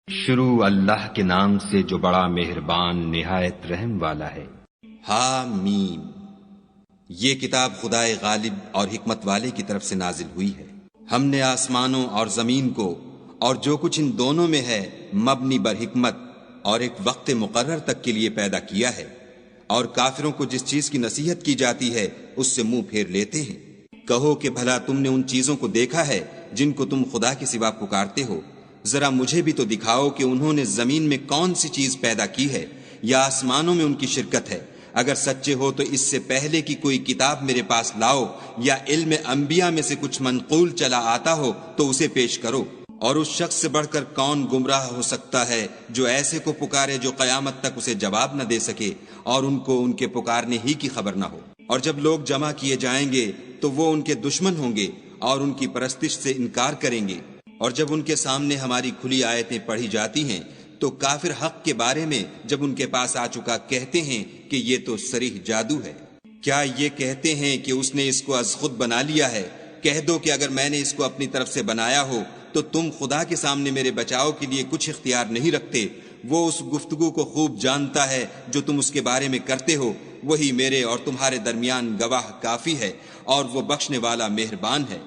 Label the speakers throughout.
Speaker 1: شروع اللہ کے نام سے جو بڑا مہربان نہایت رحم والا ہے۔
Speaker 2: حامیم، یہ کتاب خدائے غالب اور حکمت والے کی طرف سے نازل ہوئی ہے۔ ہم نے آسمانوں اور زمین کو اور جو کچھ ان دونوں میں ہے مبنی بر حکمت اور ایک وقت مقرر تک کے لیے پیدا کیا ہے، اور کافروں کو جس چیز کی نصیحت کی جاتی ہے اس سے منہ پھیر لیتے ہیں۔ کہو کہ بھلا تم نے ان چیزوں کو دیکھا ہے جن کو تم خدا کے سوا پکارتے ہو؟ ذرا مجھے بھی تو دکھاؤ کہ انہوں نے زمین میں کون سی چیز پیدا کی ہے یا آسمانوں میں ان کی شرکت ہے۔ اگر سچے ہو تو اس سے پہلے کی کوئی کتاب میرے پاس لاؤ، یا علم انبیاء میں سے کچھ منقول چلا آتا ہو تو اسے پیش کرو۔ اور اس شخص سے بڑھ کر کون گمراہ ہو سکتا ہے جو ایسے کو پکارے جو قیامت تک اسے جواب نہ دے سکے اور ان کو ان کے پکارنے ہی کی خبر نہ ہو۔ اور جب لوگ جمع کیے جائیں گے تو وہ ان کے دشمن ہوں گے اور ان کی پرستش سے انکار کریں گے۔ اور جب ان کے سامنے ہماری کھلی آیتیں پڑھی جاتی ہیں تو کافر حق کے بارے میں جب ان کے پاس آ چکا کہتے ہیں کہ یہ تو صریح جادو ہے۔ کیا یہ کہتے ہیں کہ اس نے اس کو از خود بنا لیا ہے؟ کہہ دو کہ اگر میں نے اس کو اپنی طرف سے بنایا ہو تو تم خدا کے سامنے میرے بچاؤ کے لیے کچھ اختیار نہیں رکھتے۔ وہ اس گفتگو کو خوب جانتا ہے جو تم اس کے بارے میں کرتے ہو، وہی میرے اور تمہارے درمیان گواہ کافی ہے، اور وہ بخشنے والا مہربان ہے۔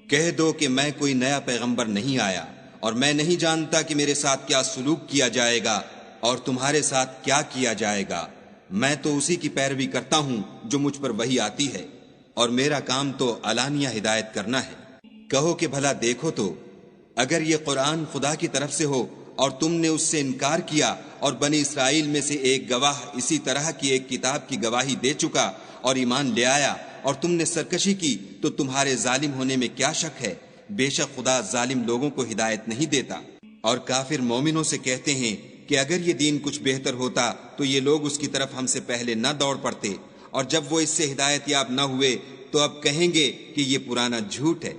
Speaker 2: کہہ دو کہ میں کوئی نیا پیغمبر نہیں آیا، اور میں نہیں جانتا کہ میرے ساتھ کیا سلوک کیا جائے گا اور تمہارے ساتھ کیا کیا جائے گا۔ میں تو اسی کی پیروی کرتا ہوں جو مجھ پر وحی آتی ہے، اور میرا کام تو علانیہ ہدایت کرنا ہے۔ کہو کہ بھلا دیکھو تو، اگر یہ قرآن خدا کی طرف سے ہو اور تم نے اس سے انکار کیا، اور بنی اسرائیل میں سے ایک گواہ اسی طرح کی ایک کتاب کی گواہی دے چکا اور ایمان لے آیا، اور تم نے سرکشی کی، تو تمہارے ظالم ہونے میں کیا شک ہے؟ بے شک خدا ظالم لوگوں کو ہدایت نہیں دیتا۔ اور کافر مومنوں سے کہتے ہیں کہ اگر یہ دین کچھ بہتر ہوتا تو یہ لوگ اس کی طرف ہم سے پہلے نہ دوڑ پڑتے، اور جب وہ اس سے ہدایت یاب نہ ہوئے تو اب کہیں گے کہ یہ پرانا جھوٹ ہے۔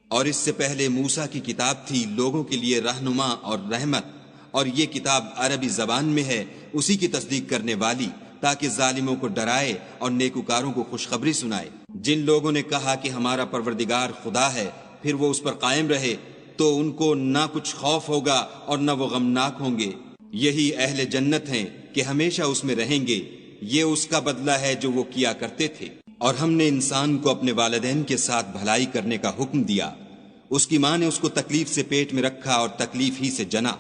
Speaker 2: اور اس سے پہلے موسیٰ کی کتاب تھی لوگوں کے لیے رہنما اور رحمت، اور یہ کتاب عربی زبان میں ہے اسی کی تصدیق کرنے والی، تاکہ ظالموں کو ڈرائے اور نیکوکاروں کو خوشخبری سنائے۔ جن لوگوں نے کہا کہ ہمارا پروردگار خدا ہے، پھر وہ اس پر قائم رہے تو ان کو نہ کچھ خوف ہوگا اور نہ وہ غمناک ہوں گے۔ یہی اہل جنت ہیں کہ ہمیشہ اس میں رہیں گے، یہ اس کا بدلہ ہے جو وہ کیا کرتے تھے۔ اور ہم نے انسان کو اپنے والدین کے ساتھ بھلائی کرنے کا حکم دیا۔ اس کی ماں نے اس کو تکلیف سے پیٹ میں رکھا اور تکلیف ہی سے جنا،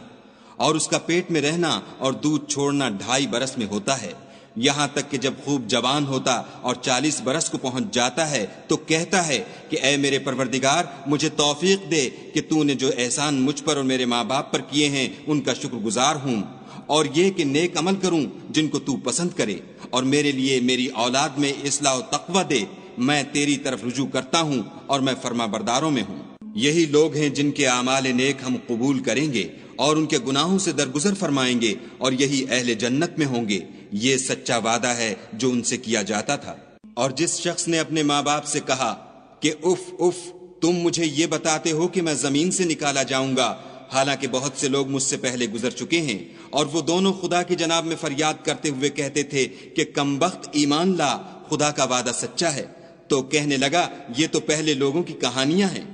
Speaker 2: اور اس کا پیٹ میں رہنا اور دودھ چھوڑنا 2.5 برس میں ہوتا ہے، یہاں تک کہ جب خوب جوان ہوتا اور 40 برس کو پہنچ جاتا ہے تو کہتا ہے کہ اے میرے پروردگار، مجھے توفیق دے کہ تو نے جو احسان مجھ پر اور میرے ماں باپ پر کیے ہیں ان کا شکر گزار ہوں، اور یہ کہ نیک عمل کروں جن کو تو پسند کرے، اور میرے لیے میری اولاد میں اصلاح و تقوی دے۔ میں تیری طرف رجوع کرتا ہوں اور میں فرما برداروں میں ہوں۔ یہی لوگ ہیں جن کے اعمال نیک ہم قبول کریں گے اور ان کے گناہوں سے درگزر فرمائیں گے، اور یہی اہل جنت میں ہوں گے۔ یہ سچا وعدہ ہے جو ان سے کیا جاتا تھا۔ اور جس شخص نے اپنے ماں باپ سے کہا کہ اف اف، تم مجھے یہ بتاتے ہو کہ میں زمین سے نکالا جاؤں گا، حالانکہ بہت سے لوگ مجھ سے پہلے گزر چکے ہیں، اور وہ دونوں خدا کی جناب میں فریاد کرتے ہوئے کہتے تھے کہ کمبخت ایمان لا، خدا کا وعدہ سچا ہے، تو کہنے لگا یہ تو پہلے لوگوں کی کہانیاں ہیں۔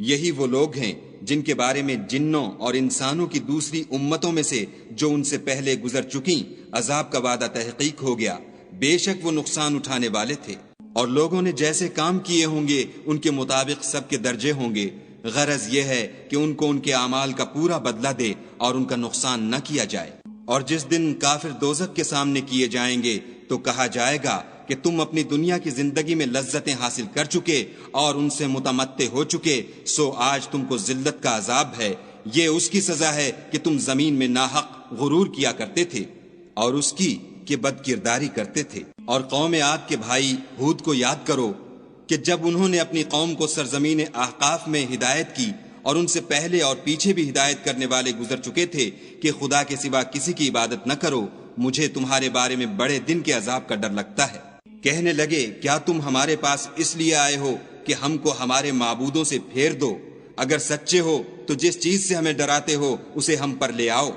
Speaker 2: یہی وہ لوگ ہیں جن کے بارے میں جنوں اور انسانوں کی دوسری امتوں میں سے جو ان سے پہلے گزر چکیں عذاب کا وعدہ تحقیق ہو گیا، بے شک وہ نقصان اٹھانے والے تھے۔ اور لوگوں نے جیسے کام کیے ہوں گے ان کے مطابق سب کے درجے ہوں گے۔ غرض یہ ہے کہ ان کو ان کے اعمال کا پورا بدلہ دے اور ان کا نقصان نہ کیا جائے۔ اور جس دن کافر دوزخ کے سامنے کیے جائیں گے تو کہا جائے گا کہ تم اپنی دنیا کی زندگی میں لذتیں حاصل کر چکے اور ان سے متمتع ہو چکے، سو آج تم کو ذلت کا عذاب ہے۔ یہ اس کی سزا ہے کہ تم زمین میں ناحق غرور کیا کرتے تھے، اور اس کی کہ بد کرداری کرتے تھے۔ اور قوم عاد کے بھائی ہود کو یاد کرو کہ جب انہوں نے اپنی قوم کو سرزمین احقاف میں ہدایت کی، اور ان سے پہلے اور پیچھے بھی ہدایت کرنے والے گزر چکے تھے کہ خدا کے سوا کسی کی عبادت نہ کرو، مجھے تمہارے بارے میں بڑے دن کے عذاب کا ڈر لگتا ہے۔ کہنے لگے کیا تم ہمارے پاس اس لیے آئے ہو کہ ہم کو ہمارے معبودوں سے پھیر دو؟ اگر سچے ہو تو جس چیز سے ہمیں ڈراتے ہو اسے ہم پر لے آؤ۔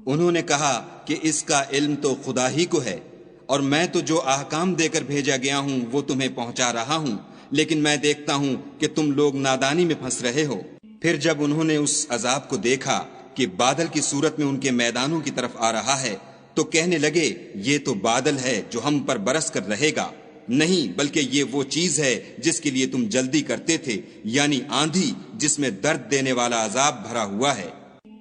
Speaker 2: انہوں نے کہا کہ اس کا علم تو خدا ہی کو ہے، اور میں تو جو احکام دے کر بھیجا گیا ہوں وہ تمہیں پہنچا رہا ہوں، لیکن میں دیکھتا ہوں کہ تم لوگ نادانی میں پھنس رہے ہو۔ پھر جب انہوں نے اس عذاب کو دیکھا کہ بادل کی صورت میں ان کے میدانوں کی طرف آ رہا ہے تو کہنے لگے یہ تو بادل ہے جو ہم پر برس کر رہے گا، نہیں بلکہ یہ وہ چیز ہے جس کے لیے تم جلدی کرتے تھے، یعنی آندھی جس میں درد دینے والا عذاب بھرا ہوا ہے۔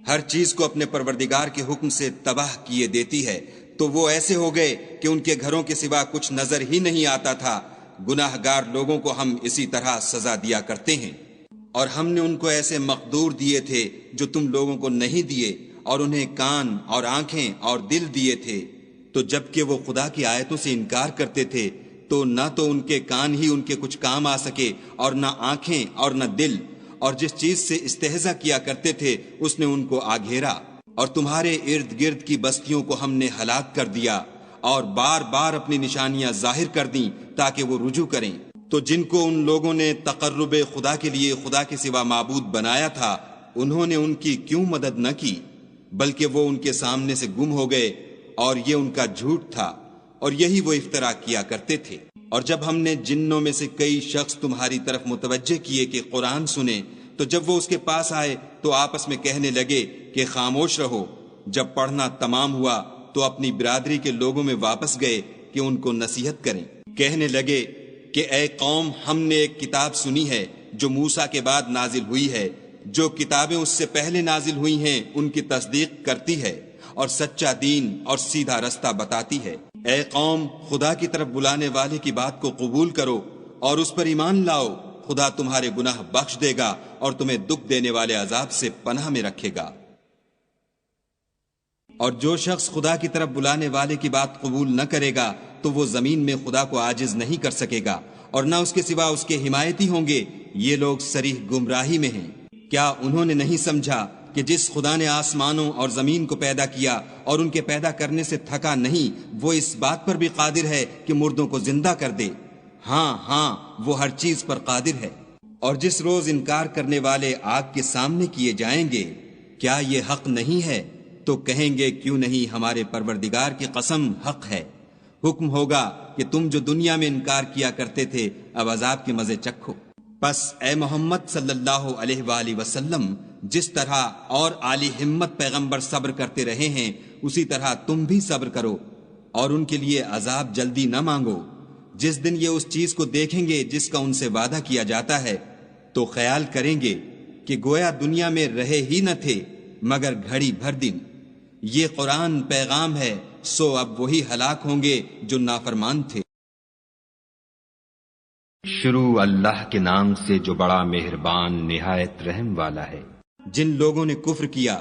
Speaker 2: ہر چیز کو اپنے پروردگار کے حکم سے تباہ کیے دیتی ہے، تو وہ ایسے ہو گئے کہ ان کے گھروں کے سوا کچھ نظر ہی نہیں آتا تھا۔ گناہ گار لوگوں کو ہم اسی طرح سزا دیا کرتے ہیں، اور ہم نے ان کو ایسے مقدور دیے تھے جو تم لوگوں کو نہیں دیے، اور انہیں کان اور آنکھیں اور دل دیے تھے، تو جب کہ وہ خدا کی آیتوں سے انکار کرتے تھے تو نہ تو ان کے کان ہی ان کے کچھ کام آ سکے اور نہ آنکھیں اور نہ دل، اور جس چیز سے استہزا کیا کرتے تھے اس نے ان کو آ گھیرا، اور تمہارے ارد گرد کی بستیوں کو ہم نے ہلاک کر دیا اور بار بار اپنی نشانیاں ظاہر کر دیں تاکہ وہ رجوع کریں۔ تو جن کو ان لوگوں نے تقرب خدا کے لیے خدا کے سوا معبود بنایا تھا، انہوں نے ان کی کیوں مدد نہ کی، بلکہ وہ ان کے سامنے سے گم ہو گئے، اور یہ ان کا جھوٹ تھا، اور یہی وہ افترا کیا کرتے تھے۔ اور جب ہم نے جنوں میں سے کئی شخص تمہاری طرف متوجہ کیے کہ قرآن سنیں، تو جب وہ اس کے پاس آئے تو آپس میں کہنے لگے کہ خاموش رہو۔ جب پڑھنا تمام ہوا تو اپنی برادری کے لوگوں میں واپس گئے کہ ان کو نصیحت کریں۔ کہنے لگے کہ اے قوم، ہم نے ایک کتاب سنی ہے جو موسیٰ کے بعد نازل ہوئی ہے، جو کتابیں اس سے پہلے نازل ہوئی ہیں ان کی تصدیق کرتی ہے اور سچا دین اور سیدھا رستہ بتاتی ہے۔ اے قوم، خدا کی طرف بلانے والے کی بات کو قبول کرو اور اس پر ایمان لاؤ، خدا تمہارے گناہ بخش دے گا اور تمہیں دکھ دینے والے عذاب سے پناہ میں رکھے گا۔ اور جو شخص خدا کی طرف بلانے والے کی بات قبول نہ کرے گا تو وہ زمین میں خدا کو عاجز نہیں کر سکے گا، اور نہ اس کے سوا اس کے حمایتی ہوں گے۔ یہ لوگ صریح گمراہی میں ہیں۔ کیا انہوں نے نہیں سمجھا کہ جس خدا نے آسمانوں اور زمین کو پیدا کیا اور ان کے پیدا کرنے سے تھکا نہیں، وہ اس بات پر بھی قادر ہے کہ مردوں کو زندہ کر دے؟ ہاں، وہ ہر چیز پر قادر ہے۔ اور جس روز انکار کرنے والے آگ کے سامنے کیے جائیں گے، کیا یہ حق نہیں ہے؟ تو کہیں گے کیوں نہیں، ہمارے پروردگار کی قسم حق ہے۔ حکم ہوگا کہ تم جو دنیا میں انکار کیا کرتے تھے اب عذاب کے مزے چکھو۔ پس اے محمد صلی اللہ علیہ وآلہ وسلم، جس طرح اور عالی ہمت پیغمبر صبر کرتے رہے ہیں اسی طرح تم بھی صبر کرو، اور ان کے لیے عذاب جلدی نہ مانگو۔ جس دن یہ اس چیز کو دیکھیں گے جس کا ان سے وعدہ کیا جاتا ہے تو خیال کریں گے کہ گویا دنیا میں رہے ہی نہ تھے مگر گھڑی بھر دن۔ یہ قرآن پیغام ہے، سو اب وہی ہلاک ہوں گے جو نافرمان تھے۔
Speaker 1: شروع اللہ کے نام سے جو بڑا مہربان نہایت رحم والا ہے۔
Speaker 2: جن لوگوں نے کفر کیا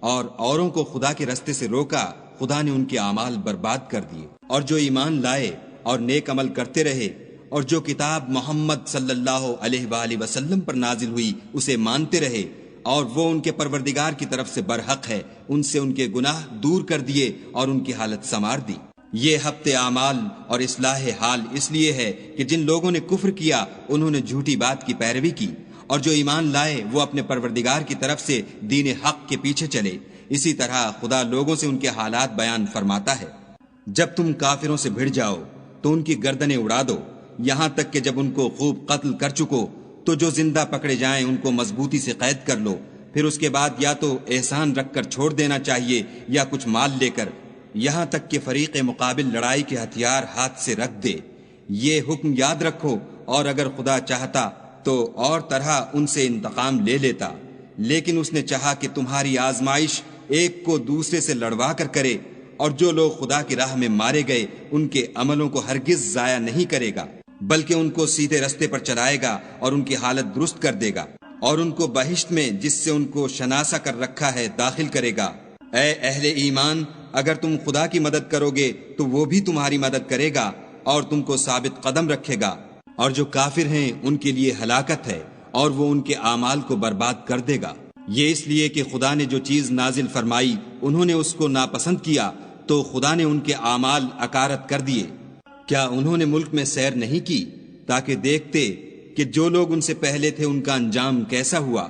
Speaker 2: اور اوروں کو خدا کے رستے سے روکا، خدا نے ان کے اعمال برباد کر دیے، اور جو ایمان لائے اور نیک عمل کرتے رہے اور جو کتاب محمد صلی اللہ علیہ وآلہ وسلم پر نازل ہوئی اسے مانتے رہے، اور وہ ان کے پروردگار کی طرف سے برحق ہے، ان سے ان کے گناہ دور کر دیے اور ان کی حالت سنوار دی۔ یہ ہفت اعمال اور اصلاح حال اس لیے ہے کہ جن لوگوں نے کفر کیا انہوں نے جھوٹی بات کی پیروی کی، اور جو ایمان لائے وہ اپنے پروردگار کی طرف سے دین حق کے پیچھے چلے۔ اسی طرح خدا لوگوں سے ان کے حالات بیان فرماتا ہے۔ جب تم کافروں سے بھڑ جاؤ تو ان کی گردنیں اڑا دو، یہاں تک کہ جب ان کو خوب قتل کر چکو تو جو زندہ پکڑے جائیں ان کو مضبوطی سے قید کر لو، پھر اس کے بعد یا تو احسان رکھ کر چھوڑ دینا چاہیے یا کچھ مال لے کر، یہاں تک کہ فریق مقابل لڑائی کے ہتھیار ہاتھ سے رکھ دے۔ یہ حکم یاد رکھو، اور اگر خدا چاہتا تو اور طرح ان سے انتقام لے لیتا، لیکن اس نے چاہا کہ تمہاری آزمائش ایک کو دوسرے سے لڑوا کر کرے، اور جو لوگ خدا کی راہ میں مارے گئے ان کے عملوں کو ہرگز ضائع نہیں کرے گا، بلکہ ان کو سیدھے رستے پر چلائے گا اور ان کی حالت درست کر دے گا، اور ان کو بہشت میں جس سے ان کو شناسا کر رکھا ہے داخل کرے گا۔ اے اہل ایمان، اگر تم خدا کی مدد کرو گے تو وہ بھی تمہاری مدد کرے گا اور تم کو ثابت قدم رکھے گا، اور جو کافر ہیں ان کے لیے ہلاکت ہے اور وہ ان کے اعمال کو برباد کر دے گا۔ یہ اس لیے کہ خدا نے جو چیز نازل فرمائی انہوں نے اس کو ناپسند کیا تو خدا نے ان کے اعمال اکارت کر دیے۔ کیا انہوں نے ملک میں سیر نہیں کی تاکہ دیکھتے کہ جو لوگ ان سے پہلے تھے ان کا انجام کیسا ہوا؟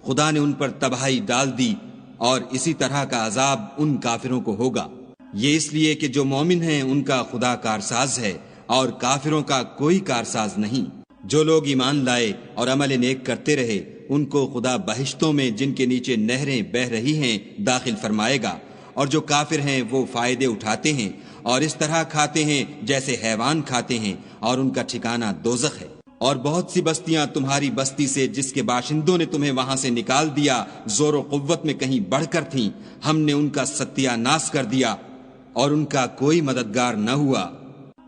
Speaker 2: خدا نے ان پر تباہی ڈال دی، اور اسی طرح کا عذاب ان کافروں کو ہوگا۔ یہ اس لیے کہ جو مومن ہیں ان کا خدا کارساز ہے اور کافروں کا کوئی کارساز نہیں۔ جو لوگ ایمان لائے اور عمل نیک کرتے رہے ان کو خدا بہشتوں میں جن کے نیچے نہریں بہہ رہی ہیں داخل فرمائے گا، اور جو کافر ہیں وہ فائدے اٹھاتے ہیں اور اس طرح کھاتے ہیں جیسے حیوان کھاتے ہیں، اور ان کا ٹھکانہ دوزخ ہے۔ اور بہت سی بستیاں تمہاری بستی سے جس کے باشندوں نے تمہیں وہاں سے نکال دیا زور و قوت میں کہیں بڑھ کر تھیں، ہم نے ان کا ستیہ ناش کر دیا اور ان کا کوئی مددگار نہ ہوا۔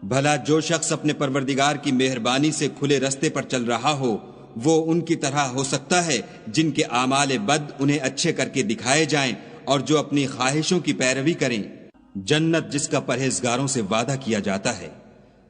Speaker 2: بھلا جو شخص اپنے پروردگار کی مہربانی سے کھلے رستے پر چل رہا ہو وہ ان کی طرح ہو سکتا ہے جن کے اعمال بد انہیں اچھے کر کے دکھائے جائیں اور جو اپنی خواہشوں کی پیروی کریں۔ جنت جس کا پرہیزگاروں سے وعدہ کیا جاتا ہے،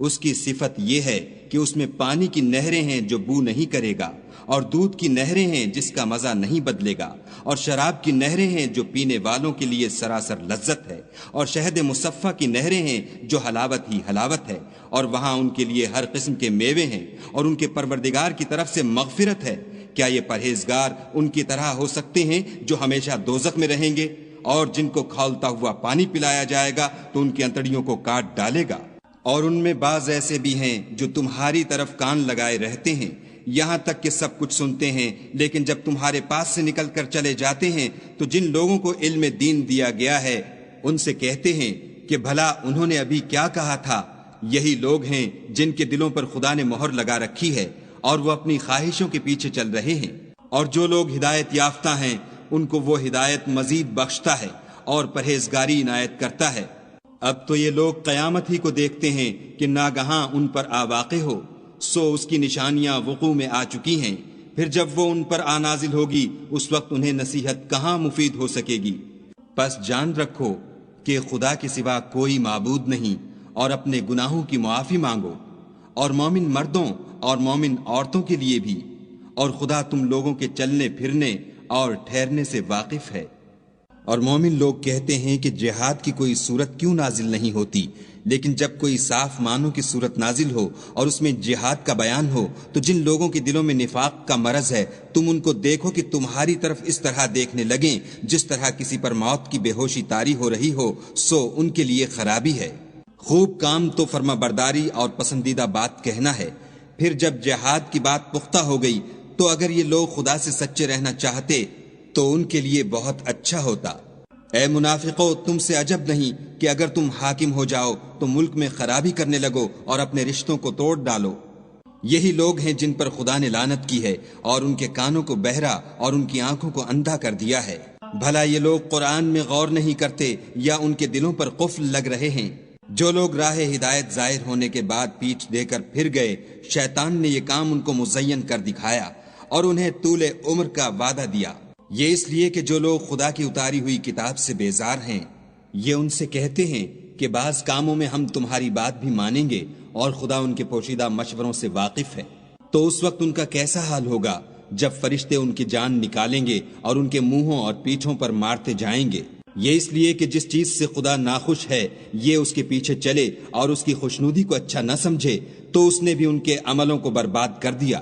Speaker 2: اس کی صفت یہ ہے کہ اس میں پانی کی نہریں ہیں جو بو نہیں کرے گا، اور دودھ کی نہریں ہیں جس کا مزہ نہیں بدلے گا، اور شراب کی نہریں ہیں جو پینے والوں کے لیے سراسر لذت ہے، اور شہد مصفہ کی نہریں ہیں جو حلاوت ہی حلاوت ہے، اور وہاں ان کے لیے ہر قسم کے میوے ہیں، اور ان کے پروردگار کی طرف سے مغفرت ہے۔ کیا یہ پرہیزگار ان کی طرح ہو سکتے ہیں جو ہمیشہ دوزخ میں رہیں گے، اور جن کو کھولتا ہوا پانی پلایا جائے گا تو ان کی انتڑیوں کو کاٹ ڈالے گا؟ اور ان میں بعض ایسے بھی ہیں جو تمہاری طرف کان لگائے رہتے ہیں، یہاں تک کہ سب کچھ سنتے ہیں، لیکن جب تمہارے پاس سے نکل کر چلے جاتے ہیں تو جن لوگوں کو علم دین دیا گیا ہے ان سے کہتے ہیں کہ بھلا انہوں نے ابھی کیا کہا تھا۔ یہی لوگ ہیں جن کے دلوں پر خدا نے مہر لگا رکھی ہے اور وہ اپنی خواہشوں کے پیچھے چل رہے ہیں، اور جو لوگ ہدایت یافتہ ہیں ان کو وہ ہدایت مزید بخشتا ہے اور پرہیزگاری عنایت کرتا ہے۔ اب تو یہ لوگ قیامت ہی کو دیکھتے ہیں کہ ناگہاں ان پر آ واقع ہو، سو اس کی نشانیاں وقوع میں آ چکی ہیں، پھر جب وہ ان پر آ نازل ہوگی اس وقت انہیں نصیحت کہاں مفید ہو سکے گی۔ پس جان رکھو کہ خدا کے سوا کوئی معبود نہیں، اور اپنے گناہوں کی معافی مانگو، اور مومن مردوں اور مومن عورتوں کے لیے بھی، اور خدا تم لوگوں کے چلنے پھرنے اور ٹھہرنے سے واقف ہے۔ اور مومن لوگ کہتے ہیں کہ جہاد کی کوئی صورت کیوں نازل نہیں ہوتی، لیکن جب کوئی صاف معنوں کی صورت نازل ہو اور اس میں جہاد کا بیان ہو تو جن لوگوں کے دلوں میں نفاق کا مرض ہے تم ان کو دیکھو کہ تمہاری طرف اس طرح دیکھنے لگیں جس طرح کسی پر موت کی بے ہوشی طاری ہو رہی ہو، سو ان کے لیے خرابی ہے۔ خوب کام تو فرما برداری اور پسندیدہ بات کہنا ہے، پھر جب جہاد کی بات پختہ ہو گئی تو اگر یہ لوگ خدا سے سچے رہنا چاہتے تو ان کے لیے بہت اچھا ہوتا۔ اے منافقو، تم سے عجب نہیں کہ اگر تم حاکم ہو جاؤ تو ملک میں خرابی کرنے لگو اور اپنے رشتوں کو توڑ ڈالو۔ یہی لوگ ہیں جن پر خدا نے لعنت کی ہے اور ان کے کانوں کو بہرا اور ان کی آنکھوں کو اندھا کر دیا ہے۔ بھلا یہ لوگ قرآن میں غور نہیں کرتے یا ان کے دلوں پر قفل لگ رہے ہیں؟ جو لوگ راہ ہدایت ظاہر ہونے کے بعد پیٹھ دے کر پھر گئے، شیطان نے یہ کام ان کو مزین کر دکھایا اور انہیں طول عمر کا وعدہ دیا۔ یہ اس لیے کہ جو لوگ خدا کی اتاری ہوئی کتاب سے بیزار ہیں، یہ ان سے کہتے ہیں کہ بعض کاموں میں ہم تمہاری بات بھی مانیں گے اور خدا ان کے پوشیدہ مشوروں سے واقف ہے۔ تو اس وقت ان کا کیسا حال ہوگا جب فرشتے ان کی جان نکالیں گے اور ان کے منہوں اور پیٹھوں پر مارتے جائیں گے۔ یہ اس لیے کہ جس چیز سے خدا ناخوش ہے یہ اس کے پیچھے چلے اور اس کی خوشنودی کو اچھا نہ سمجھے تو اس نے بھی ان کے عملوں کو برباد کر دیا۔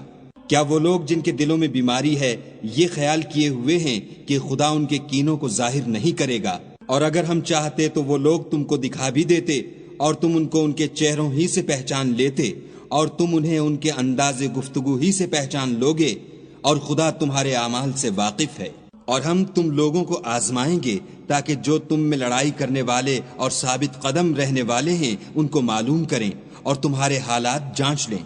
Speaker 2: کیا وہ لوگ جن کے دلوں میں بیماری ہے یہ خیال کیے ہوئے ہیں کہ خدا ان کے کینوں کو ظاہر نہیں کرے گا؟ اور اگر ہم چاہتے تو وہ لوگ تم کو دکھا بھی دیتے اور تم ان کو ان کے چہروں ہی سے پہچان لیتے اور تم انہیں ان کے انداز گفتگو ہی سے پہچان لوگے، اور خدا تمہارے اعمال سے واقف ہے۔ اور ہم تم لوگوں کو آزمائیں گے تاکہ جو تم میں لڑائی کرنے والے اور ثابت قدم رہنے والے ہیں ان کو معلوم کریں اور تمہارے حالات جانچ لیں۔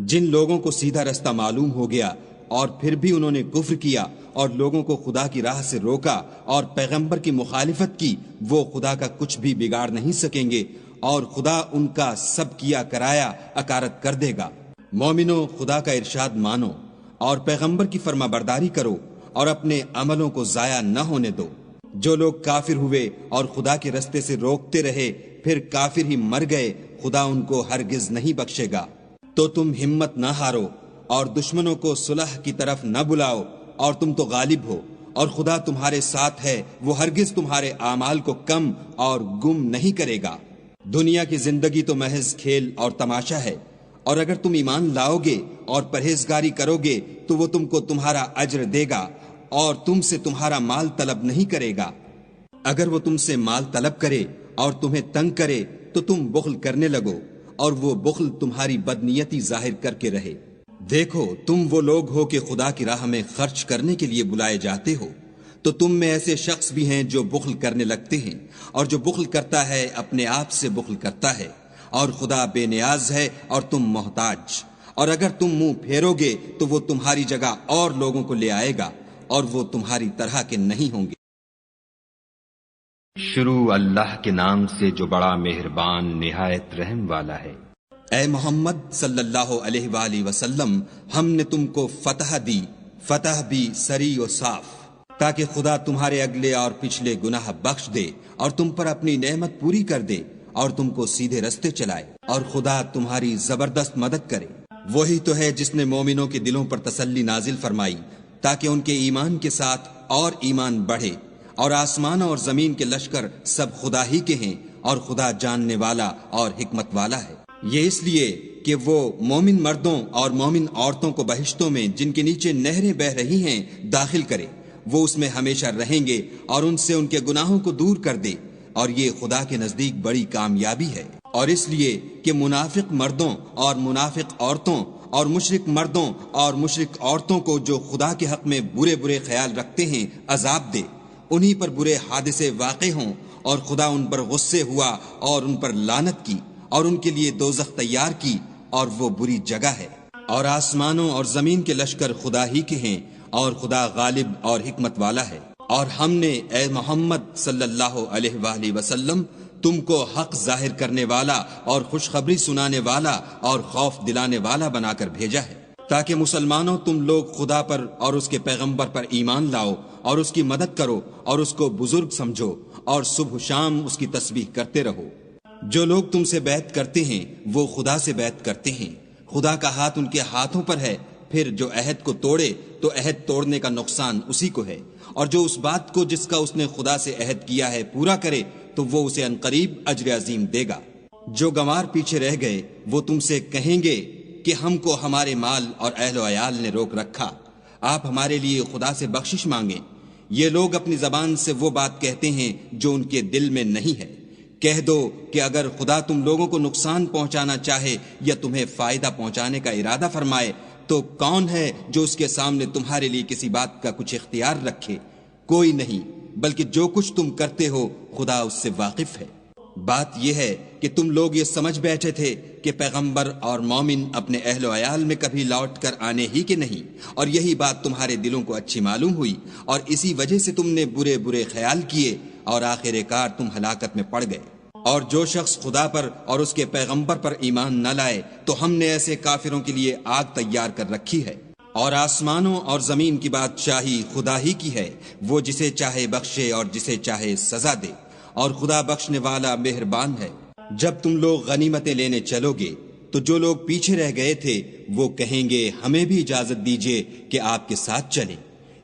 Speaker 2: جن لوگوں کو سیدھا رستہ معلوم ہو گیا اور پھر بھی انہوں نے کفر کیا اور لوگوں کو خدا کی راہ سے روکا اور پیغمبر کی مخالفت کی، وہ خدا کا کچھ بھی بگاڑ نہیں سکیں گے اور خدا ان کا سب کیا کرایا اکارت کر دے گا۔ مومنو، خدا کا ارشاد مانو اور پیغمبر کی فرما برداری کرو اور اپنے عملوں کو ضائع نہ ہونے دو۔ جو لوگ کافر ہوئے اور خدا کے رستے سے روکتے رہے پھر کافر ہی مر گئے، خدا ان کو ہرگز نہیں بخشے گا۔ تو تم ہمت نہ ہارو اور دشمنوں کو صلح کی طرف نہ بلاؤ، اور تم تو غالب ہو اور خدا تمہارے ساتھ ہے، وہ ہرگز تمہارے اعمال کو کم اور گم نہیں کرے گا۔ دنیا کی زندگی تو محض کھیل اور تماشا ہے، اور اگر تم ایمان لاؤ گے اور پرہیزگاری کرو گے تو وہ تم کو تمہارا اجر دے گا اور تم سے تمہارا مال طلب نہیں کرے گا۔ اگر وہ تم سے مال طلب کرے اور تمہیں تنگ کرے تو تم بخل کرنے لگو، اور وہ بخل تمہاری بدنیتی ظاہر کر کے رہے۔ دیکھو تم وہ لوگ ہو کہ خدا کی راہ میں خرچ کرنے کے لیے بلائے جاتے ہو، تو تم میں ایسے شخص بھی ہیں جو بخل کرنے لگتے ہیں، اور جو بخل کرتا ہے اپنے آپ سے بخل کرتا ہے، اور خدا بے نیاز ہے اور تم محتاج۔ اور اگر تم منہ پھیرو گے تو وہ تمہاری جگہ اور لوگوں کو لے آئے گا، اور وہ تمہاری طرح کے نہیں ہوں گے۔
Speaker 1: شروع اللہ کے نام سے جو بڑا مہربان نہایت رحم والا ہے۔
Speaker 2: اے محمد صلی اللہ علیہ وآلہ وسلم، ہم نے تم کو فتح دی، فتح بھی سری و صاف، تاکہ خدا تمہارے اگلے اور پچھلے گناہ بخش دے اور تم پر اپنی نعمت پوری کر دے اور تم کو سیدھے رستے چلائے، اور خدا تمہاری زبردست مدد کرے۔ وہی تو ہے جس نے مومنوں کے دلوں پر تسلی نازل فرمائی تاکہ ان کے ایمان کے ساتھ اور ایمان بڑھے، اور آسمانوں اور زمین کے لشکر سب خدا ہی کے ہیں، اور خدا جاننے والا اور حکمت والا ہے۔ یہ اس لیے کہ وہ مومن مردوں اور مومن عورتوں کو بہشتوں میں جن کے نیچے نہریں بہ رہی ہیں داخل کرے، وہ اس میں ہمیشہ رہیں گے اور ان سے ان کے گناہوں کو دور کر دے، اور یہ خدا کے نزدیک بڑی کامیابی ہے۔ اور اس لیے کہ منافق مردوں اور منافق عورتوں اور مشرک مردوں اور مشرک عورتوں کو جو خدا کے حق میں برے برے خیال رکھتے ہیں عذاب دے، انہی پر برے حادثے واقع ہوں، اور خدا ان پر غصے ہوا اور ان پر لعنت کی، اور ان کے لیے دوزخ تیار کی، اور وہ بری جگہ ہے۔ اور آسمانوں اور زمین کے لشکر خدا ہی کے ہیں، اور خدا غالب اور حکمت والا ہے۔ اور ہم نے اے محمد صلی اللہ علیہ وآلہ وسلم تم کو حق ظاہر کرنے والا اور خوشخبری سنانے والا اور خوف دلانے والا بنا کر بھیجا ہے، تاکہ مسلمانوں تم لوگ خدا پر اور اس کے پیغمبر پر ایمان لاؤ اور اس کی مدد کرو اور اس کو بزرگ سمجھو، اور صبح شام اس کی تسبیح کرتے رہو۔ جو لوگ تم سے بیعت کرتے ہیں وہ خدا سے بیعت کرتے ہیں، خدا کا ہاتھ ان کے ہاتھوں پر ہے۔ پھر جو عہد کو توڑے تو عہد توڑنے کا نقصان اسی کو ہے، اور جو اس بات کو جس کا اس نے خدا سے عہد کیا ہے پورا کرے تو وہ اسے عنقریب اجر عظیم دے گا۔ جو گنوار پیچھے رہ گئے وہ تم سے کہیں گے کہ ہم کو ہمارے مال اور اہل و عیال نے روک رکھا، آپ ہمارے لیے خدا سے بخشش مانگیں۔ یہ لوگ اپنی زبان سے وہ بات کہتے ہیں جو ان کے دل میں نہیں ہے۔ کہہ دو کہ اگر خدا تم لوگوں کو نقصان پہنچانا چاہے یا تمہیں فائدہ پہنچانے کا ارادہ فرمائے تو کون ہے جو اس کے سامنے تمہارے لیے کسی بات کا کچھ اختیار رکھے؟ کوئی نہیں، بلکہ جو کچھ تم کرتے ہو خدا اس سے واقف ہے۔ بات یہ ہے کہ تم لوگ یہ سمجھ بیٹھے تھے کہ پیغمبر اور مومن اپنے اہل و عیال میں کبھی لوٹ کر آنے ہی کے نہیں، اور یہی بات تمہارے دلوں کو اچھی معلوم ہوئی، اور اسی وجہ سے تم نے برے برے خیال کیے، اور آخر کار تم ہلاکت میں پڑ گئے۔ اور جو شخص خدا پر اور اس کے پیغمبر پر ایمان نہ لائے تو ہم نے ایسے کافروں کے لیے آگ تیار کر رکھی ہے۔ اور آسمانوں اور زمین کی بادشاہی خدا ہی کی ہے، وہ جسے چاہے بخشے اور جسے چاہے سزا دے، اور خدا بخشنے والا مہربان ہے۔ جب تم لوگ غنیمتیں لینے چلو گے تو جو لوگ پیچھے رہ گئے تھے وہ کہیں گے ہمیں بھی اجازت دیجیے کہ آپ کے ساتھ چلیں۔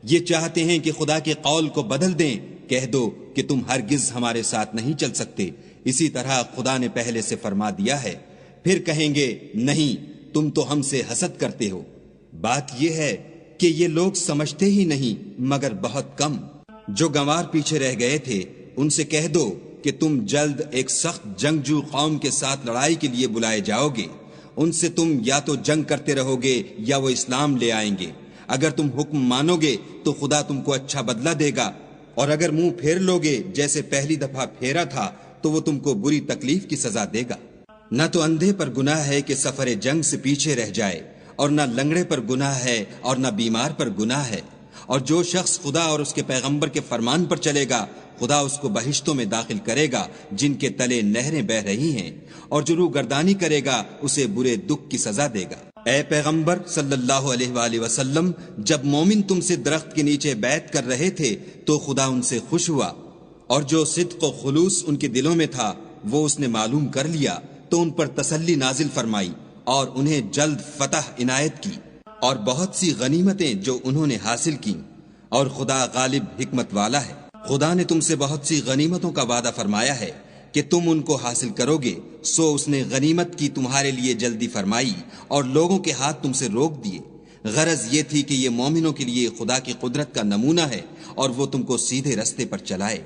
Speaker 2: یہ چاہتے ہیں کہ خدا کے قول کو بدل دیں، کہہ دو کہ تم ہرگز ہمارے ساتھ نہیں چل سکتے، اسی طرح خدا نے پہلے سے فرما دیا ہے۔ پھر کہیں گے نہیں، تم تو ہم سے حسد کرتے ہو۔ بات یہ ہے کہ یہ لوگ سمجھتے ہی نہیں مگر بہت کم۔ جو گنوار پیچھے رہ گئے تھے ان سے کہہ دو کہ تم جلد ایک سخت جنگجو قوم کے ساتھ لڑائی کے لیے بلائے جاؤ گے، ان سے تم یا تو جنگ کرتے رہو گے یا وہ اسلام لے آئیں گے۔ اگر تم حکم مانو گے تو خدا تم کو اچھا بدلہ دے گا، اور اگر منہ پھیر لو گے جیسے پہلی دفعہ پھیرا تھا تو وہ تم کو بری تکلیف کی سزا دے گا۔ نہ تو اندھے پر گناہ ہے کہ سفر جنگ سے پیچھے رہ جائے، اور نہ لنگڑے پر گناہ ہے اور نہ بیمار پر گناہ ہے۔ اور جو شخص خدا اور اس کے پیغمبر کے فرمان پر چلے گا خدا اس کو بہشتوں میں داخل کرے گا جن کے تلے نہریں بہ رہی ہیں، اور جو روگردانی کرے گا اسے برے دکھ کی سزا دے گا۔ اے پیغمبر صلی اللہ علیہ وآلہ وسلم، جب مومن تم سے درخت کے نیچے بیعت کر رہے تھے تو خدا ان سے خوش ہوا، اور جو صدق و خلوص ان کے دلوں میں تھا وہ اس نے معلوم کر لیا تو ان پر تسلی نازل فرمائی اور انہیں جلد فتح عنایت کی، اور بہت سی غنیمتیں جو انہوں نے حاصل کی، اور خدا غالب حکمت والا ہے۔ خدا نے تم سے بہت سی غنیمتوں کا وعدہ فرمایا ہے کہ تم ان کو حاصل کرو گے، سو اس نے غنیمت کی تمہارے لیے جلدی فرمائی اور لوگوں کے ہاتھ تم سے روک دیے۔ غرض یہ تھی کہ یہ مومنوں کے لیے خدا کی قدرت کا نمونہ ہے اور وہ تم کو سیدھے رستے پر چلائے،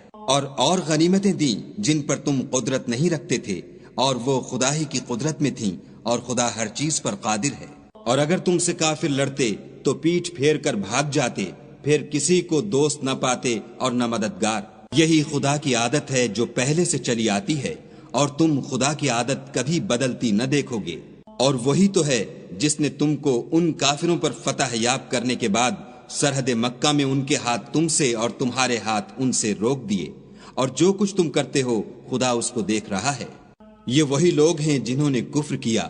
Speaker 2: اور غنیمتیں دیں جن پر تم قدرت نہیں رکھتے تھے، اور وہ خدا ہی کی قدرت میں تھیں، اور خدا ہر چیز پر قادر ہے۔ اور اگر تم سے کافر لڑتے تو پیٹھ پھیر کر بھاگ جاتے، پھر کسی کو دوست نہ پاتے اور نہ مددگار۔ یہی خدا کی عادت ہے جو پہلے سے چلی آتی ہے، اور تم خدا کی عادت کبھی بدلتی نہ دیکھو گے۔ اور وہی تو ہے جس نے تم کو ان کافروں پر فتح یاب کرنے کے بعد سرحد مکہ میں ان کے ہاتھ تم سے اور تمہارے ہاتھ ان سے روک دیے، اور جو کچھ تم کرتے ہو خدا اس کو دیکھ رہا ہے۔ یہ وہی لوگ ہیں جنہوں نے کفر کیا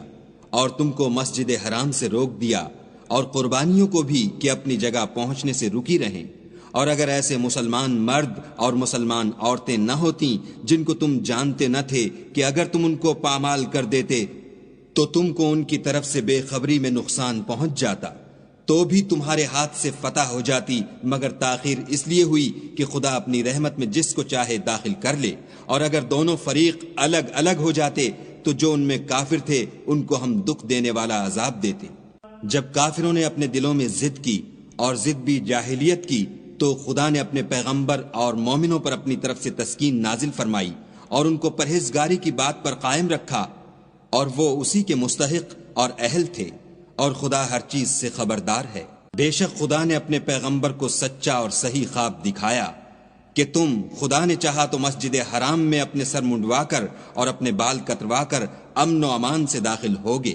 Speaker 2: اور تم کو مسجد حرام سے روک دیا، اور قربانیوں کو بھی کہ اپنی جگہ پہنچنے سے رکی رہیں۔ اور اگر ایسے مسلمان مرد اور مسلمان عورتیں نہ ہوتیں جن کو تم جانتے نہ تھے کہ اگر تم ان کو پامال کر دیتے تو تم کو ان کی طرف سے بے خبری میں نقصان پہنچ جاتا، تو بھی تمہارے ہاتھ سے فتح ہو جاتی، مگر تاخیر اس لیے ہوئی کہ خدا اپنی رحمت میں جس کو چاہے داخل کر لے۔ اور اگر دونوں فریق الگ الگ ہو جاتے تو جو ان میں کافر تھے ان کو ہم دکھ دینے والا عذاب دیتے۔ جب کافروں نے اپنے دلوں میں ضد کی، اور ضد بھی جاہلیت کی، تو خدا نے اپنے پیغمبر اور مومنوں پر اپنی طرف سے تسکین نازل فرمائی اور ان کو پرہیزگاری کی بات پر قائم رکھا، اور وہ اسی کے مستحق اور اہل تھے، اور خدا ہر چیز سے خبردار ہے۔ بے شک خدا نے اپنے پیغمبر کو سچا اور صحیح خواب دکھایا کہ تم خدا نے چاہا تو مسجد حرام میں اپنے سر منڈوا کر اور اپنے بال کتروا کر امن و امان سے داخل ہوگے،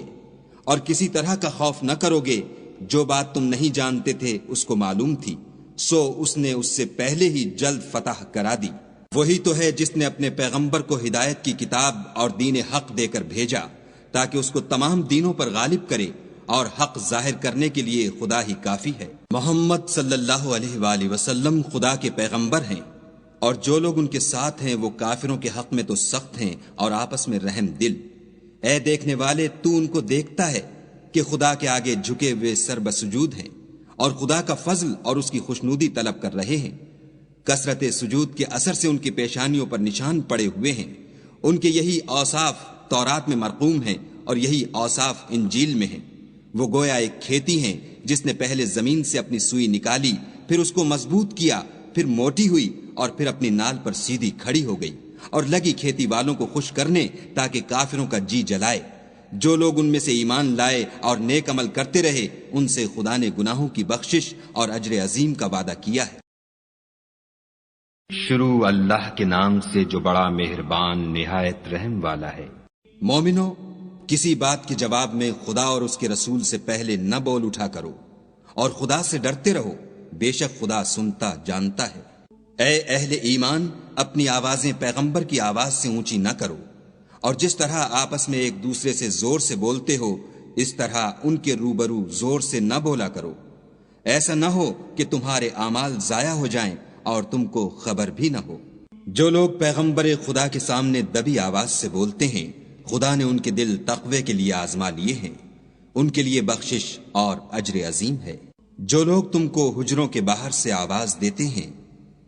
Speaker 2: اور کسی طرح کا خوف نہ کرو گے۔ جو بات تم نہیں جانتے تھے اس کو معلوم تھی، سو اس نے اس سے پہلے ہی جلد فتح کرا دی۔ وہی تو ہے جس نے اپنے پیغمبر کو ہدایت کی کتاب اور دین حق دے کر بھیجا تاکہ اس کو تمام دینوں پر غالب کرے، اور حق ظاہر کرنے کے لیے خدا ہی کافی ہے۔ محمد صلی اللہ علیہ وآلہ وسلم خدا کے پیغمبر ہیں، اور جو لوگ ان کے ساتھ ہیں وہ کافروں کے حق میں تو سخت ہیں اور آپس میں رحم دل۔ اے دیکھنے والے، تو ان کو دیکھتا ہے کہ خدا کے آگے جھکے ہوئے سر بسجود ہیں، اور خدا کا فضل اور اس کی خوشنودی طلب کر رہے ہیں۔ کثرت سجود کے اثر سے ان کی پیشانیوں پر نشان پڑے ہوئے ہیں۔ ان کے یہی اوصاف تورات میں مرقوم ہیں، اور یہی اوصاف انجیل میں ہیں۔ وہ گویا ایک کھیتی ہیں جس نے پہلے زمین سے اپنی سوئی نکالی، پھر اس کو مضبوط کیا، پھر موٹی ہوئی، اور پھر اپنی نال پر سیدھی کھڑی ہو گئی، اور لگی کھیتی والوں کو خوش کرنے تاکہ کافروں کا جی جلائے۔ جو لوگ ان میں سے ایمان لائے اور نیک عمل کرتے رہے ان سے خدا نے گناہوں کی بخشش اور اجر عظیم کا وعدہ کیا ہے۔
Speaker 1: شروع اللہ کے نام سے جو بڑا مہربان نہایت رحم والا ہے۔
Speaker 2: مومنو، کسی بات کے جواب میں خدا اور اس کے رسول سے پہلے نہ بول اٹھا کرو، اور خدا سے ڈرتے رہو، بے شک خدا سنتا جانتا ہے۔ اے اہل ایمان، اپنی آوازیں پیغمبر کی آواز سے اونچی نہ کرو، اور جس طرح آپس میں ایک دوسرے سے زور سے بولتے ہو اس طرح ان کے روبرو زور سے نہ بولا کرو، ایسا نہ ہو کہ تمہارے اعمال ضائع ہو جائیں اور تم کو خبر بھی نہ ہو۔ جو لوگ پیغمبر خدا کے سامنے دبی آواز سے بولتے ہیں خدا نے ان کے دل تقوی کے لیے آزما لیے ہیں، ان کے لیے بخشش اور اجر عظیم ہے۔ جو لوگ تم کو حجروں کے باہر سے آواز دیتے ہیں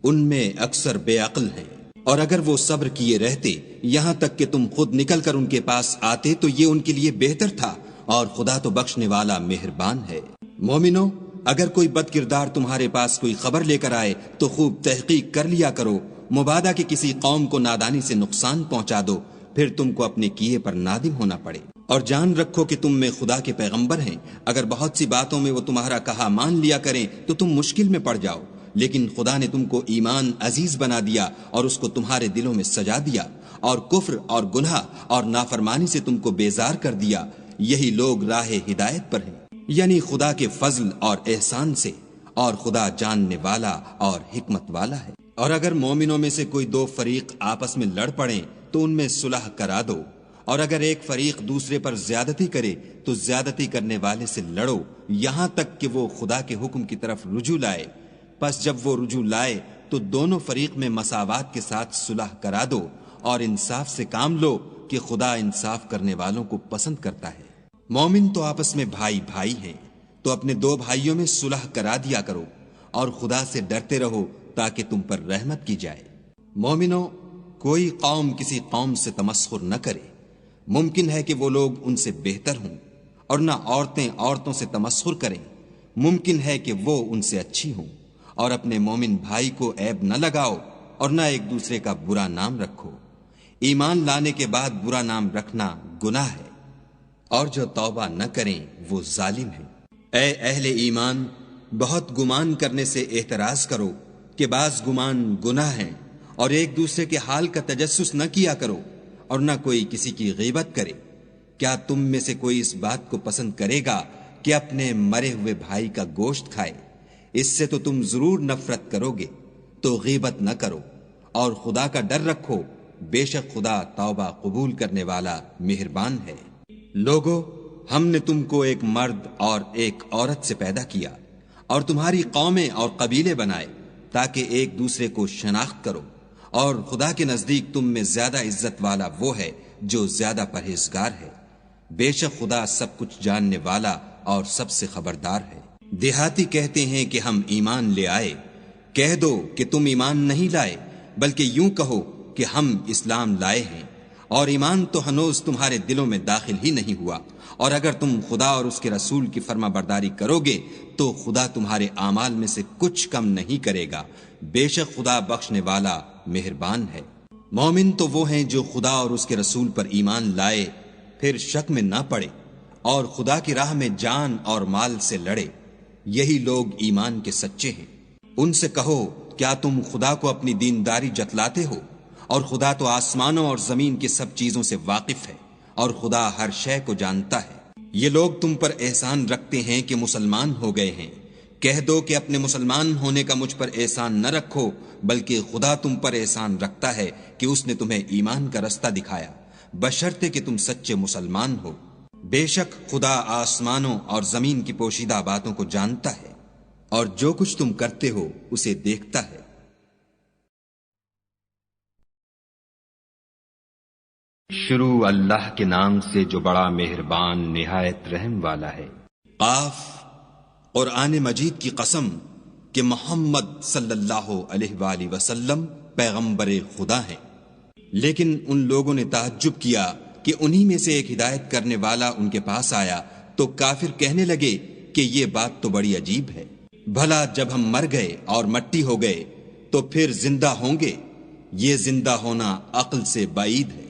Speaker 2: ان میں اکثر بے عقل ہیں، اور اگر وہ صبر کیے رہتے یہاں تک کہ تم خود نکل کر ان کے پاس آتے تو یہ ان کے لیے بہتر تھا، اور خدا تو بخشنے والا مہربان ہے۔ مومنو، اگر کوئی بد کردار تمہارے پاس کوئی خبر لے کر آئے تو خوب تحقیق کر لیا کرو، مبادا کہ کسی قوم کو نادانی سے نقصان پہنچا دو، پھر تم کو اپنے کیے پر نادم ہونا پڑے۔ اور جان رکھو کہ تم میں خدا کے پیغمبر ہیں، اگر بہت سی باتوں میں وہ تمہارا کہا مان لیا کریں تو تم مشکل میں پڑ جاؤ، لیکن خدا نے تم کو ایمان عزیز بنا دیا اور اس کو تمہارے دلوں میں سجا دیا، اور کفر اور گناہ اور نافرمانی سے تم کو بیزار کر دیا۔ یہی لوگ راہ ہدایت پر ہیں، یعنی خدا کے فضل اور احسان سے، اور خدا جاننے والا اور حکمت والا ہے۔ اور اگر مومنوں میں سے کوئی دو فریق آپس میں لڑ پڑیں تو ان میں صلح کرا دو، اور اگر ایک فریق دوسرے پر زیادتی کرے تو زیادتی کرنے والے سے لڑو یہاں تک کہ وہ خدا کے حکم کی طرف رجوع لائے۔ پس جب وہ رجوع لائے تو دونوں فریق میں مساوات کے ساتھ صلح کرا دو، اور انصاف سے کام لو کہ خدا انصاف کرنے والوں کو پسند کرتا ہے۔ مومن تو آپس میں بھائی بھائی ہیں، تو اپنے دو بھائیوں میں صلح کرا دیا کرو، اور خدا سے ڈرتے رہو تاکہ تم پر رحمت کی جائے۔ مومنو، کوئی قوم کسی قوم سے تمسخر نہ کرے، ممکن ہے کہ وہ لوگ ان سے بہتر ہوں، اور نہ عورتیں عورتوں سے تمسخر کریں، ممکن ہے کہ وہ ان سے اچھی ہوں، اور اپنے مومن بھائی کو عیب نہ لگاؤ، اور نہ ایک دوسرے کا برا نام رکھو۔ ایمان لانے کے بعد برا نام رکھنا گناہ ہے، اور جو توبہ نہ کریں وہ ظالم ہیں۔ اے اہل ایمان، بہت گمان کرنے سے احتراز کرو کہ بعض گمان گناہ ہیں، اور ایک دوسرے کے حال کا تجسس نہ کیا کرو، اور نہ کوئی کسی کی غیبت کرے۔ کیا تم میں سے کوئی اس بات کو پسند کرے گا کہ اپنے مرے ہوئے بھائی کا گوشت کھائے؟ اس سے تو تم ضرور نفرت کرو گے، تو غیبت نہ کرو، اور خدا کا ڈر رکھو، بے شک خدا توبہ قبول کرنے والا مہربان ہے۔ لوگو، ہم نے تم کو ایک مرد اور ایک عورت سے پیدا کیا، اور تمہاری قومیں اور قبیلے بنائے تاکہ ایک دوسرے کو شناخت کرو، اور خدا کے نزدیک تم میں زیادہ عزت والا وہ ہے جو زیادہ پرہیزگار ہے۔ بے شک خدا سب کچھ جاننے والا اور سب سے خبردار ہے۔ دیہاتی کہتے ہیں کہ ہم ایمان لے آئے، کہہ دو کہ تم ایمان نہیں لائے، بلکہ یوں کہو کہ ہم اسلام لائے ہیں، اور ایمان تو ہنوز تمہارے دلوں میں داخل ہی نہیں ہوا، اور اگر تم خدا اور اس کے رسول کی فرما برداری کرو گے تو خدا تمہارے اعمال میں سے کچھ کم نہیں کرے گا، بے شک خدا بخشنے والا مہربان ہے۔ مومن تو وہ ہیں جو خدا اور اس کے رسول پر ایمان لائے، پھر شک میں نہ پڑے، اور خدا کی راہ میں جان اور مال سے لڑے، یہی لوگ ایمان کے سچے ہیں۔ ان سے کہو، کیا تم خدا کو اپنی دینداری جتلاتے ہو؟ اور خدا تو آسمانوں اور زمین کی سب چیزوں سے واقف ہے، اور خدا ہر شے کو جانتا ہے۔ یہ لوگ تم پر احسان رکھتے ہیں کہ مسلمان ہو گئے ہیں، کہہ دو کہ اپنے مسلمان ہونے کا مجھ پر احسان نہ رکھو، بلکہ خدا تم پر احسان رکھتا ہے کہ اس نے تمہیں ایمان کا رستہ دکھایا، بشرطے کہ تم سچے مسلمان ہو۔ بے شک خدا آسمانوں اور زمین کی پوشیدہ باتوں کو جانتا ہے، اور جو کچھ تم کرتے ہو اسے دیکھتا ہے۔
Speaker 1: شروع اللہ کے نام سے جو بڑا مہربان نہایت رحم والا ہے۔
Speaker 2: قاف، قرآن مجید کی قسم کہ محمد صلی اللہ علیہ وآلہ وسلم پیغمبر خدا ہیں۔ لیکن ان لوگوں نے تعجب کیا کہ انہی میں سے ایک ہدایت کرنے والا ان کے پاس آیا تو کافر کہنے لگے کہ یہ بات تو بڑی عجیب ہے، بھلا جب ہم مر گئے اور مٹی ہو گئے تو پھر زندہ ہوں گے؟ یہ زندہ ہونا عقل سے بعید ہے۔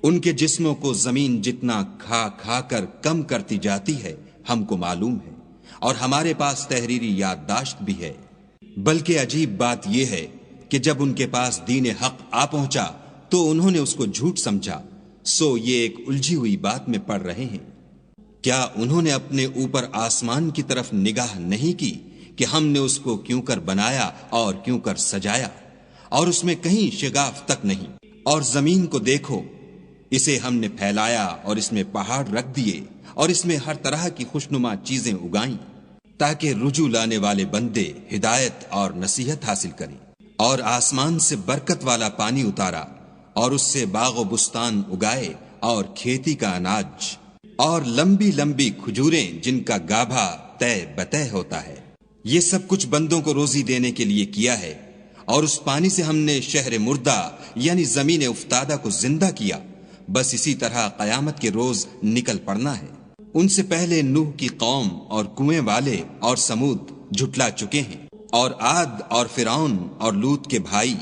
Speaker 2: ان کے جسموں کو زمین جتنا کھا کھا کر کم کرتی جاتی ہے ہم کو معلوم ہے، اور ہمارے پاس تحریری یادداشت بھی ہے۔ بلکہ عجیب بات یہ ہے کہ جب ان کے پاس دین حق آ پہنچا تو انہوں نے اس کو جھوٹ سمجھا، سو یہ ایک الجھی ہوئی بات میں پڑ رہے ہیں۔ کیا انہوں نے اپنے اوپر آسمان کی طرف نگاہ نہیں کی کہ ہم نے اس کو کیوں کر بنایا اور کیوں کر سجایا، اور اس میں کہیں شگاف تک نہیں؟ اور زمین کو دیکھو، اسے ہم نے پھیلایا اور اس میں پہاڑ رکھ دیے اور اس میں ہر طرح کی خوشنما چیزیں اگائیں تاکہ رجوع لانے والے بندے ہدایت اور نصیحت حاصل کریں۔ اور آسمان سے برکت والا پانی اتارا اور اس سے باغ و بستان اگائے اور کھیتی کا اناج اور لمبی لمبی کھجوریں جن کا گابھا طے بطے ہوتا ہے۔ یہ سب کچھ بندوں کو روزی دینے کے لیے کیا ہے۔ اور اس پانی سے ہم نے شہر مردہ یعنی زمین افتادہ کو زندہ کیا، بس اسی طرح قیامت کے روز نکل پڑنا ہے۔ ان سے پہلے نوح کی قوم اور کنویں والے اور سمود جھٹلا چکے ہیں، اور عاد اور فرعون اور لوط کے بھائی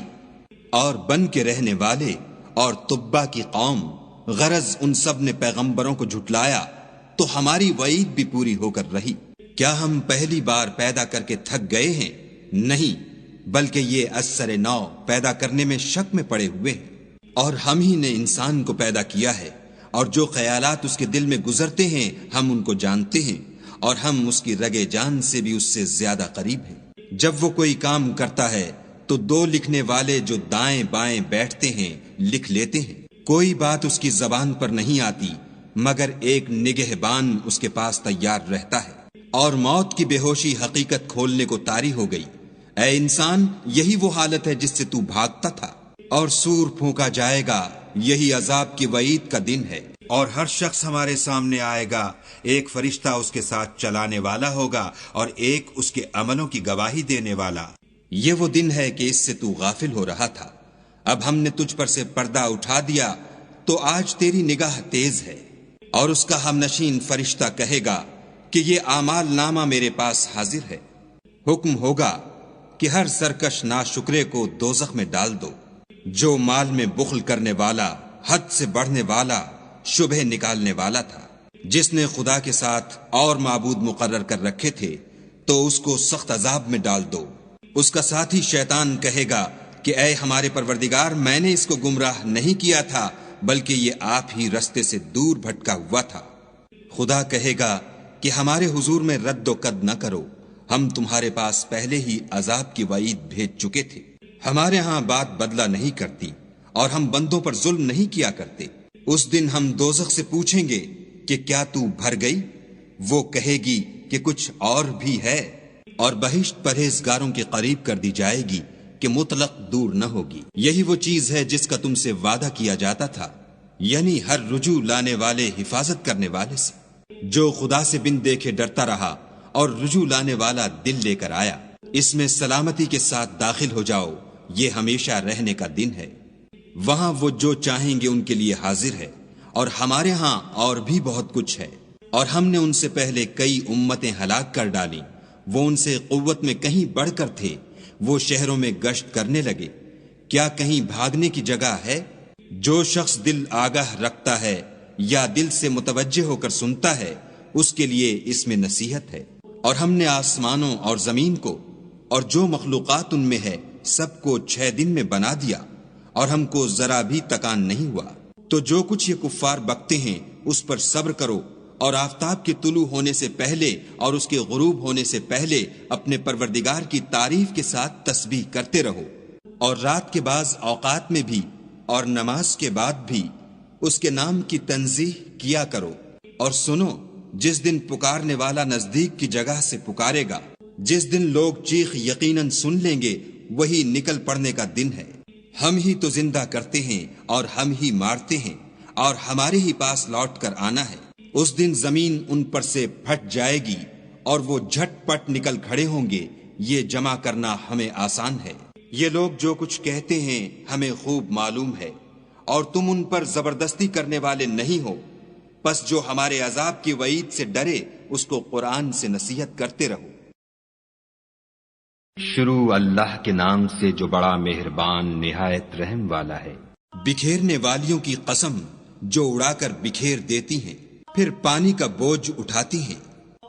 Speaker 2: اور بن کے رہنے والے اور تبا کی قوم، غرض ان سب نے پیغمبروں کو جھٹلایا تو ہماری وعید بھی پوری ہو کر رہی۔ کیا ہم پہلی بار پیدا کر کے تھک گئے ہیں؟ نہیں، بلکہ یہ اثر نو پیدا کرنے میں شک میں پڑے ہوئے ہیں۔ اور ہم ہی نے انسان کو پیدا کیا ہے، اور جو خیالات اس کے دل میں گزرتے ہیں ہم ان کو جانتے ہیں، اور ہم اس کی رگے جان سے بھی اس سے زیادہ قریب ہیں۔ جب وہ کوئی کام کرتا ہے تو دو لکھنے والے جو دائیں بائیں بیٹھتے ہیں لکھ لیتے ہیں۔ کوئی بات اس کی زبان پر نہیں آتی مگر ایک نگہبان اس کے پاس تیار رہتا ہے۔ اور موت کی بے ہوشی حقیقت کھولنے کو طاری ہو گئی۔ اے انسان، یہی وہ حالت ہے جس سے تو بھاگتا تھا، اور سور پھونکا جائے گا، یہی عذاب کی وعید کا دن ہے۔ اور ہر شخص ہمارے سامنے آئے گا، ایک فرشتہ اس کے ساتھ چلانے والا ہوگا اور ایک اس کے عملوں کی گواہی دینے والا۔ یہ وہ دن ہے کہ اس سے تو غافل ہو رہا تھا، اب ہم نے تجھ پر سے پردہ اٹھا دیا تو آج تیری نگاہ تیز ہے۔ اور اس کا ہمنشین فرشتہ کہے گا کہ یہ اعمال نامہ میرے پاس حاضر ہے۔ حکم ہوگا کہ ہر سرکش ناشکرے کو دوزخ میں ڈال دو۔ جو مال میں بخل کرنے والا، حد سے بڑھنے والا، شبہ نکالنے والا تھا، جس نے خدا کے ساتھ اور معبود مقرر کر رکھے تھے تو اس کو سخت عذاب میں ڈال دو۔ اس کا ساتھی شیطان کہے گا کہ اے ہمارے پروردگار، میں نے اس کو گمراہ نہیں کیا تھا بلکہ یہ آپ ہی رستے سے دور بھٹکا ہوا تھا۔ خدا کہے گا کہ ہمارے حضور میں رد و قد نہ کرو، ہم تمہارے پاس پہلے ہی عذاب کی وعید بھیج چکے تھے۔ ہمارے ہاں بات بدلہ نہیں کرتی اور ہم بندوں پر ظلم نہیں کیا کرتے۔ اس دن ہم دوزخ سے پوچھیں گے کہ کیا تو بھر گئی؟ وہ کہے گی کہ کچھ اور بھی ہے، اور بہشت پرہیزگاروں کے قریب کر دی جائے گی کہ مطلق دور نہ ہوگی۔ یہی وہ چیز ہے جس کا تم سے وعدہ کیا جاتا تھا، یعنی ہر رجوع لانے والے حفاظت کرنے والے سے۔ جو خدا سے بن دیکھے ڈرتا رہا اور رجوع لانے والا دل لے کر آیا، اس میں سلامتی کے ساتھ داخل ہو جاؤ، یہ ہمیشہ رہنے کا دن ہے۔ وہاں وہ جو چاہیں گے ان کے لیے حاضر ہے، اور ہمارے ہاں اور بھی بہت کچھ ہے۔ اور ہم نے ان سے پہلے کئی امتیں ہلاک کر ڈالیں، وہ ان سے قوت میں کہیں بڑھ کر تھے، وہ شہروں میں گشت کرنے لگے، کیا کہیں بھاگنے کی جگہ ہے؟ جو شخص دل آگاہ رکھتا ہے یا دل سے متوجہ ہو کر سنتا ہے، اس کے لیے اس میں نصیحت ہے۔ اور ہم نے آسمانوں اور زمین کو اور جو مخلوقات ان میں ہے سب کو 6 دن میں بنا دیا، اور ہم کو ذرا بھی تکان نہیں ہوا۔ تو جو کچھ یہ کفار بکتے ہیں اس پر صبر کرو، اور آفتاب کے طلوع ہونے سے پہلے اور اس کے غروب ہونے سے پہلے اپنے پروردگار کی تعریف کے ساتھ تسبیح کرتے رہو، اور رات کے بعض اوقات میں بھی اور نماز کے بعد بھی اس کے نام کی تنزیح کیا کرو۔ اور سنو، جس دن پکارنے والا نزدیک کی جگہ سے پکارے گا، جس دن لوگ چیخ یقیناً سن لیں گے، وہی نکل پڑنے کا دن ہے۔ ہم ہی تو زندہ کرتے ہیں اور ہم ہی مارتے ہیں، اور ہمارے ہی پاس لوٹ کر آنا ہے۔ اس دن زمین ان پر سے پھٹ جائے گی اور وہ جھٹ پٹ نکل کھڑے ہوں گے، یہ جمع کرنا ہمیں آسان ہے۔ یہ لوگ جو کچھ کہتے ہیں ہمیں خوب معلوم ہے، اور تم ان پر زبردستی کرنے والے نہیں ہو، پس جو ہمارے عذاب کی وعید سے ڈرے اس کو قرآن سے نصیحت کرتے رہو۔
Speaker 1: شروع اللہ کے نام سے جو بڑا مہربان نہایت رحم والا ہے۔
Speaker 2: بکھیرنے والیوں کی قسم جو اڑا کر بکھیر دیتی ہیں، پھر پانی کا بوجھ اٹھاتی ہیں،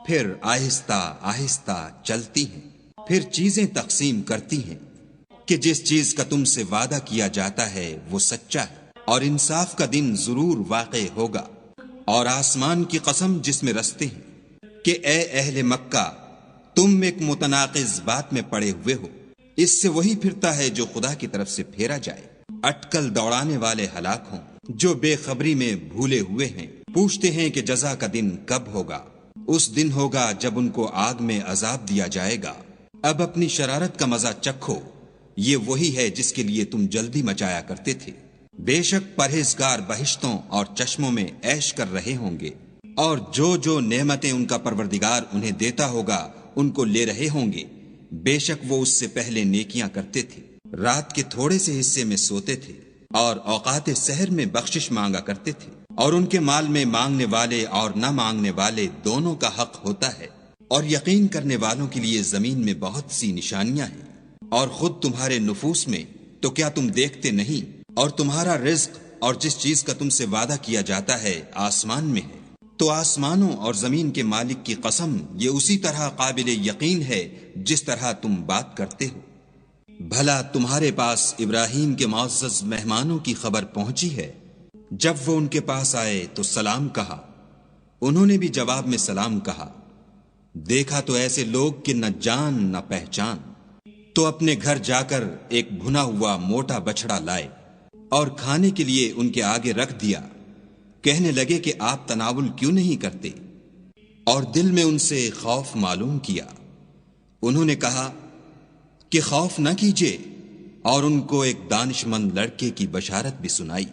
Speaker 2: پھر آہستہ آہستہ چلتی ہیں، پھر چیزیں تقسیم کرتی ہیں، کہ جس چیز کا تم سے وعدہ کیا جاتا ہے وہ سچا ہے، اور انصاف کا دن ضرور واقع ہوگا۔ اور آسمان کی قسم جس میں رستے ہیں، کہ اے اہل مکہ، تم ایک متناقض بات میں پڑے ہوئے ہو، اس سے وہی پھرتا ہے جو خدا کی طرف سے پھیرا جائے۔ اٹکل دوڑانے والے ہلاک ہوں، جو بے خبری میں بھولے ہوئے ہیں، پوچھتے ہیں کہ جزا کا دن کب ہوگا۔ اس دن ہوگا جب ان کو آگ میں عذاب دیا جائے گا۔ اب اپنی شرارت کا مزہ چکھو، یہ وہی ہے جس کے لیے تم جلدی مچایا کرتے تھے۔ بے شک پرہیزگار بہشتوں اور چشموں میں عیش کر رہے ہوں گے، اور جو نعمتیں ان کا پروردگار انہیں دیتا ہوگا ان کو لے رہے ہوں گے۔ بے شک وہ اس سے پہلے نیکیاں کرتے تھے، رات کے تھوڑے سے حصے میں سوتے تھے، اور اوقات سحر میں بخشش مانگا کرتے تھے، اور ان کے مال میں مانگنے والے اور نہ مانگنے والے دونوں کا حق ہوتا ہے۔ اور یقین کرنے والوں کے لیے زمین میں بہت سی نشانیاں ہیں، اور خود تمہارے نفوس میں تو کیا تم دیکھتے نہیں؟ اور تمہارا رزق اور جس چیز کا تم سے وعدہ کیا جاتا ہے آسمان میں ہے۔ تو آسمانوں اور زمین کے مالک کی قسم، یہ اسی طرح قابل یقین ہے جس طرح تم بات کرتے ہو۔ بھلا تمہارے پاس ابراہیم کے معزز مہمانوں کی خبر پہنچی ہے؟ جب وہ ان کے پاس آئے تو سلام کہا، انہوں نے بھی جواب میں سلام کہا۔ دیکھا تو ایسے لوگ کہ نہ جان نہ پہچان، تو اپنے گھر جا کر ایک بھنا ہوا موٹا بچڑا لائے اور کھانے کے لیے ان کے آگے رکھ دیا۔ کہنے لگے کہ آپ تناول کیوں نہیں کرتے؟ اور دل میں ان سے خوف معلوم کیا۔ انہوں نے کہا کہ خوف نہ کیجیے، اور ان کو ایک دانش مند لڑکے کی بشارت بھی سنائی۔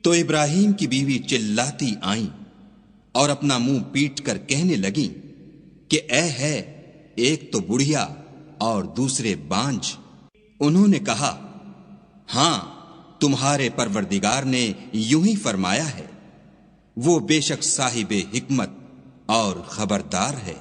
Speaker 2: تو ابراہیم کی بیوی چلاتی آئیں اور اپنا منہ پیٹ کر کہنے لگیں کہ اے ہے، ایک تو بڑھیا اور دوسرے بانجھ۔ انہوں نے کہا، ہاں، تمہارے پروردگار نے یوں ہی فرمایا ہے، وہ بے شک صاحب حکمت اور خبردار ہے۔